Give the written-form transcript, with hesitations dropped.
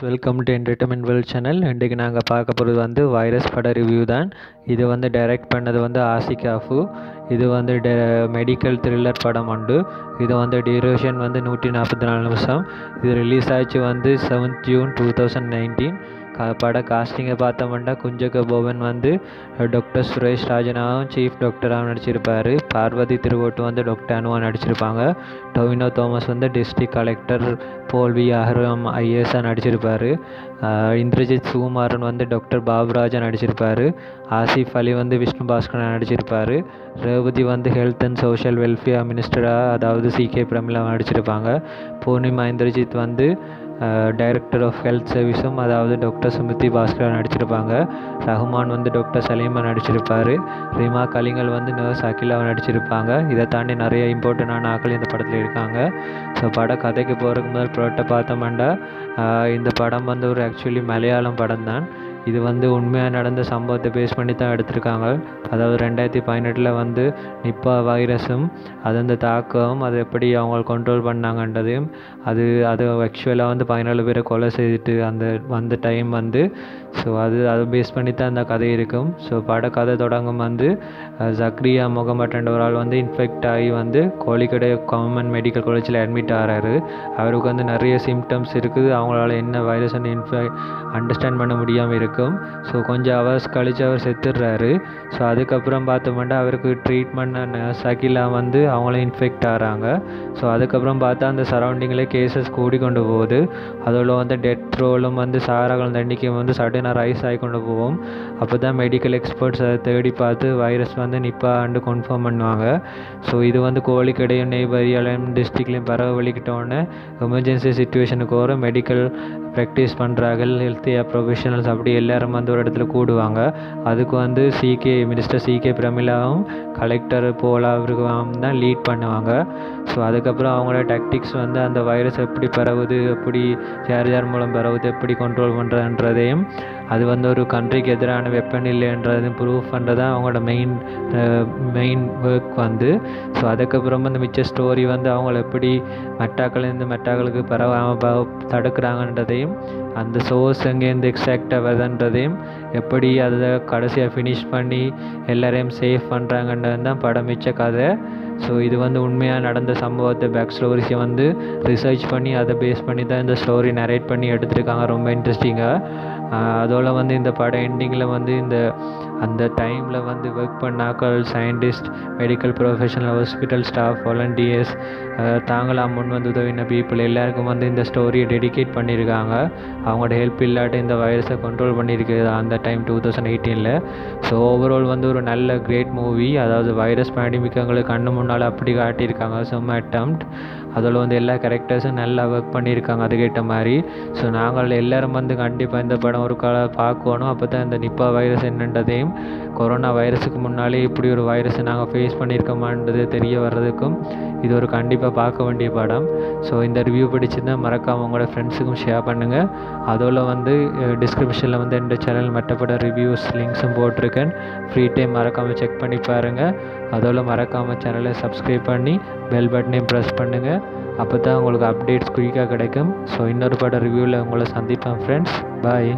Welcome to entertainment world channel. இன்றைக்கு நாங்கள் பார்க்க போகிறது வந்து வைரஸ் பட ரிவ்யூ தான். இது வந்து டைரக்ட் பண்ணது வந்து ஆசிக் ஆஃபு. இது வந்து மெடிக்கல் த்ரில்லர் படம் உண்டு. இது வந்து டியூரேஷன் வந்து 144 நிமிஷம். இது ரிலீஸ் ஆச்சு வந்து 7th June 2019. பட காஸ்டிங்கை பார்த்தோம்னா குஞ்சக போவன் வந்து டாக்டர் சுரேஷ் ராஜனாவும் சீஃப் டாக்டராகவும் நடிச்சிருப்பார். பார்வதி திருவோட்டு வந்து டாக்டர் அனுவா நடிச்சிருப்பாங்க. டொவினோ தாமஸ் வந்து district collector pole we Arham ஐஏஎஸ்ஸாக நடிச்சிருப்பார். இந்திரஜித் சுகுமாரன் வந்து டாக்டர் பாபுராஜா நடிச்சிருப்பார். ஆசிஃப் அலி வந்து விஷ்ணு பாஸ்கரன் நடிச்சிருப்பார். ரேவதி வந்து ஹெல்த் அண்ட் சோஷியல் வெல்ஃபேர் மினிஸ்டராக அதாவது சிகே பிரமிளா நடிச்சிருப்பாங்க. பூர்ணிமா இந்திரஜித் வந்து டைரக்டர் ஆஃப் ஹெல்த் சர்வீஸும் அதாவது டாக்டர் சுமித்தி பாஸ்கர் நடிச்சிருப்பாங்க. ரஹ்மான் வந்து டாக்டர் சலீமா நடிச்சிருப்பார். ரிமா கலிங்கல் வந்து நர்ஸ் அகிலாவை நடிச்சிருப்பாங்க. இதை தாண்டி நிறைய இம்பார்ட்டண்டான ஆட்கள் இந்த படத்தில் இருக்காங்க. ஸோ படம் கதைக்கு போகிறதுக்கு முதல் ப்ராட்டை பார்த்தோம்னா இந்த படம் வந்து ஒரு ஆக்சுவலி மலையாளம் படம் தான். இது வந்து உண்மையாக நடந்த சம்பவத்தை பேஸ் பண்ணி தான் எடுத்திருக்காங்க. அதாவது 2018 வந்து நிப்பா வைரஸும் அது அந்த தாக்கம் அதை எப்படி அவங்க கண்ட்ரோல் பண்ணாங்கன்றதையும் அது ஆக்சுவலாக வந்து 17 பேரை கொலை செய்துட்டு அந்த டைம் வந்து ஸோ அதை பேஸ் பண்ணி தான் அந்த கதை இருக்கும். ஸோ கதை தொடங்கும் வந்து ஜக்ரியா முகமட் ஒரு ஆள் வந்து இன்ஃபெக்ட் ஆகி வந்து கோழிக்கடை கவர்மெண்ட் மெடிக்கல் காலேஜில் அட்மிட் ஆகிறாரு. அவருக்கு வந்து நிறைய சிம்டம்ஸ் இருக்குது. அவங்களால என்ன வைரஸ்ன்னு அண்டர்ஸ்டாண்ட் பண்ண முடியாமல் இருக்கும். ஸோ கொஞ்சம் ஹவர்ஸ் கழித்து அவர் செத்துடுறாரு. ஸோ அதுக்கப்புறம் பார்த்தோம்னா அவருக்கு ட்ரீட்மெண்ட் நர்ஸ் அகிலா வந்து அவங்களும் இன்ஃபெக்ட் ஆகிறாங்க. ஸோ அதுக்கப்புறம் பார்த்தா அந்த சரௌண்டிங்கில் கேசஸ் கூடி கொண்டு போகுது. அதோட வந்து டெத் ரோலும் வந்து சாராக்கள் எண்ணிக்கையும் வந்து சடனாக ரைஸ் ஆகி கொண்டு போகும். அப்போ தான் மெடிக்கல் எக்ஸ்பர்ட்ஸ் அதை தேடி பார்த்து வைரஸ் வந்து நிப்பாண்டு கன்ஃபார்ம் பண்ணுவாங்க. ஸோ இது வந்து கோழிக்கடையும் நெய்பரியாலையும் டிஸ்ட்ரிக்ட்லையும் பரவலிக்கிட்டோன்னே எமர்ஜென்சி சுச்சுவேஷனுக்கு வர மெடிக்கல் ப்ராக்டிஸ் பண்ணுறாங்க ஹெல்த் ப்ரொஃபஷனல்ஸ் அப்படி எல்லாரும் வந்து ஒரு இடத்துல கூடுவாங்க. அதுக்கு வந்து மினிஸ்டர் சிகே பிரமிளாவும் கலெக்டர் போலா அவருக்கும் தான் லீட் பண்ணுவாங்க. ஸோ அதுக்கப்புறம் அவங்களோட டாக்டிக்ஸ் வந்து அந்த வைரஸ் எப்படி பரவுது, எப்படி யார் யார் மூலம் பரவுது, எப்படி கண்ட்ரோல் பண்ணுறதுன்றதையும் அது வந்து ஒரு கண்ட்ரிக்கு எதிரான வெப்பன் இல்லைன்றதையும் ப்ரூவ் பண்ணுறதான் அவங்களோட மெயின் ஒர்க் வந்து. ஸோ அதுக்கப்புறம் அந்த மிச்ச ஸ்டோரி வந்து அவங்கள எப்படி மெட்டாக்கள் மெட்டாக்களுக்கு பரவாமல் தடுக்கிறாங்கன்றதையும் அந்த சோர்ஸ் எங்கேருந்து எக்ஸாக்டாக வருதுன்றதையும் எப்படி அதை கடைசியாக ஃபினிஷ் பண்ணி எல்லாரையும் சேஃப் பண்ணுறாங்கன்றது தான் படம் மிச்ச கதை. ஸோ இது வந்து உண்மையாக நடந்த சம்பவத்தை பேக் ஸ்டோரிஸை வந்து ரிசர்ச் பண்ணி அதை பேஸ் பண்ணி தான் இந்த ஸ்டோரி நரேட் பண்ணி எடுத்திருக்காங்க. ரொம்ப இன்ட்ரெஸ்டிங்காக. அதோட வந்து இந்த படம் எண்டிங்கில் வந்து அந்த டைமில் வந்து ஒர்க் பண்ணாக்கள் scientist medical professional hospital staff volunteers தாங்களாம் முன் வந்து உதவின பீப்புள் எல்லாருக்கும் வந்து இந்த ஸ்டோரியை டெடிகேட் பண்ணியிருக்காங்க. அவங்களோட ஹெல்ப் இல்லாட்டி இந்த வைரஸை கண்ட்ரோல் பண்ணியிருக்குது அந்த டைம் 2018. ஸோ ஓவரால் வந்து ஒரு நல்ல கிரேட் மூவி. அதாவது வைரஸ் பேண்டமிக் எங்களுக்கு கண்ணு முன்னால் அப்படி காட்டியிருக்காங்க. செம்ம அட்டெம்ப்ட். அதில் வந்து எல்லா கேரக்டர்ஸும் நல்லா ஒர்க் பண்ணியிருக்காங்க அதுக்கேற்ற மாதிரி. ஸோ நாங்கள் எல்லோரும் வந்து கண்டிப்பாக இந்த படம் ஒரு பார்க்கணும். அப்போ தான் இந்த நிப்பா வைரஸ் என்னன்றதையும் கொரோனா வைரஸுக்கு முன்னாலே இப்படி ஒரு வைரஸை நாங்கள் ஃபேஸ் பண்ணியிருக்கோமான்றது தெரிய வர்றதுக்கும் இது ஒரு கண்டிப்பாக பார்க்க வேண்டிய படம். ஸோ இந்த ரிவ்யூ பிடிச்சிருந்தால் மறக்காமல் உங்களோட ஃப்ரெண்ட்ஸுக்கும் ஷேர் பண்ணுங்கள். அதோட வந்து டிஸ்கிரிப்ஷனில் வந்து இந்த சேனல் மற்றப்பட ரிவ்யூஸ் லிங்க்ஸும் போட்டிருக்கேன். ஃப்ரீ டைம் மறக்காமல் செக் பண்ணி பாருங்கள். அதோட மறக்காமல் சேனலை சப்ஸ்கிரைப் பண்ணி பெல் பட்டனையும் ப்ரெஸ் பண்ணுங்கள். அப்போ தான் உங்களுக்கு அப்டேட்ஸ் குயிக்காக கிடைக்கும். ஸோ இன்னொரு பட ரிவ்யூவில் உங்களை சந்திப்பேன் ஃப்ரெண்ட்ஸ். பாய்.